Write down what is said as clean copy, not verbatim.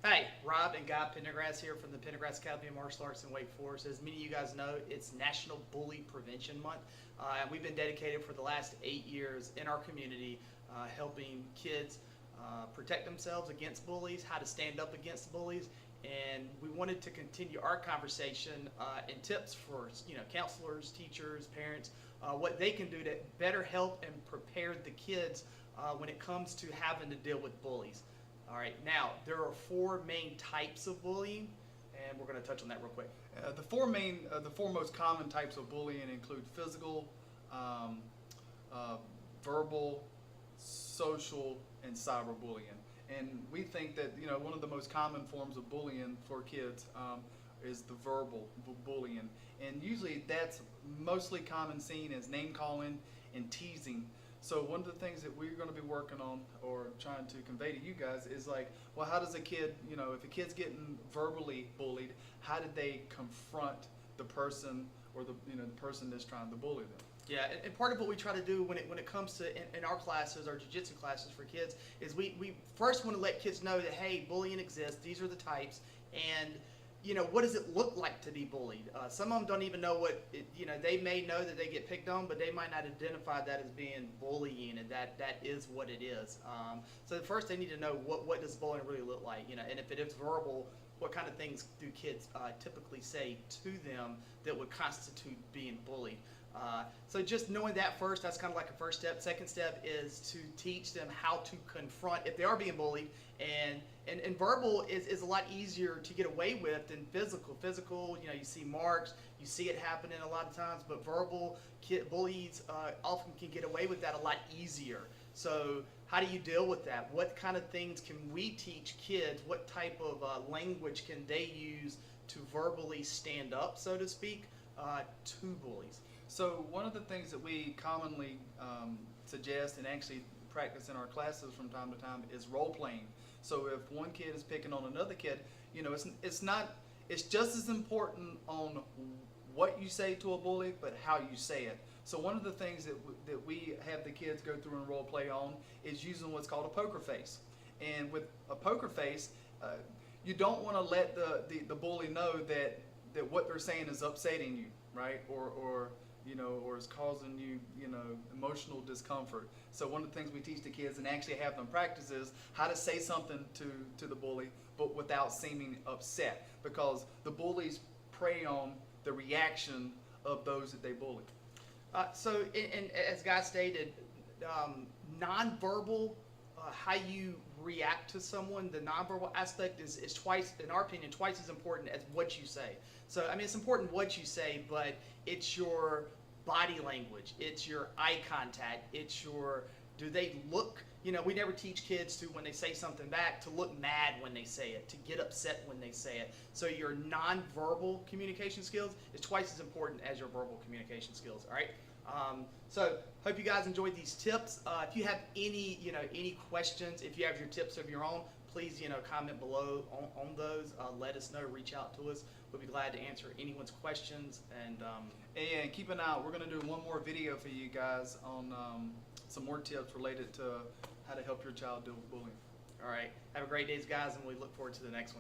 Hey, Rob and Guy Pendergrass here from the Pendergrass Academy of Martial Arts and Wake Forest. As many of you guys know, it's National Bully Prevention Month. And we've been dedicated for the last 8 years in our community helping kids protect themselves against bullies, how to stand up against bullies. And we wanted to continue our conversation and tips for counselors, teachers, parents, what they can do to better help and prepare the kids when it comes to having to deal with bullies. All right, now there are four main types of bullying, and we're going to touch on that real quick. The four most common types of bullying include physical, um, uh, verbal, social, and cyberbullying. And we think that one of the most common forms of bullying for kids is the verbal bullying, and usually that's mostly common seen as name calling and teasing. So one of the things that we're going to be working on or trying to convey to you guys is like, well, how does a kid, if a kid's getting verbally bullied, how did they confront the person or the person that's trying to bully them? Yeah, and part of what we try to do when it comes to in our classes, our jiu-jitsu classes for kids, is we first want to let kids know that, hey, bullying exists, these are the types, and what does it look like to be bullied? Some of them don't even know what they may know that they get picked on, but they might not identify that as being bullying, and that is what it is. So first they need to know what does bullying really look like, and if it is verbal, what kind of things do kids typically say to them that would constitute being bullied? So just knowing that first, that's kind of like a first step. Second step is to teach them how to confront if they are being bullied. And verbal is a lot easier to get away with than physical. Physical, you see marks, you see it happening a lot of times, but verbal bullies often can get away with that a lot easier. So how do you deal with that? What kind of things can we teach kids? What type of language can they use to verbally stand up, so to speak, to bullies? So one of the things that we commonly suggest and actually practice in our classes from time to time is role playing. So if one kid is picking on another kid, it's just as important on what you say to a bully, but how you say it. So one of the things that we have the kids go through and role play on is using what's called a poker face. And with a poker face, you don't want to let the bully know that what they're saying is upsetting you, right? Or is causing you, emotional discomfort. So one of the things we teach the kids and actually have them practice is how to say something to the bully, but without seeming upset, because the bullies prey on the reaction of those that they bully. And as Guy stated, nonverbal, how you react to someone, the nonverbal aspect is twice, in our opinion, twice as important as what you say. So, I mean, it's important what you say, but it's your body language, it's your eye contact, do they look, we never teach kids to, when they say something back, to look mad when they say it, to get upset when they say it. So your nonverbal communication skills is twice as important as your verbal communication skills, all right? So hope you guys enjoyed these tips. If you have any questions, if you have your tips of your own, please, comment below on those. Let us know, reach out to us. We'll be glad to answer anyone's questions. And keep an eye out. We're going to do one more video for you guys on some more tips related to how to help your child deal with bullying. All right. Have a great day, guys, and we look forward to the next one.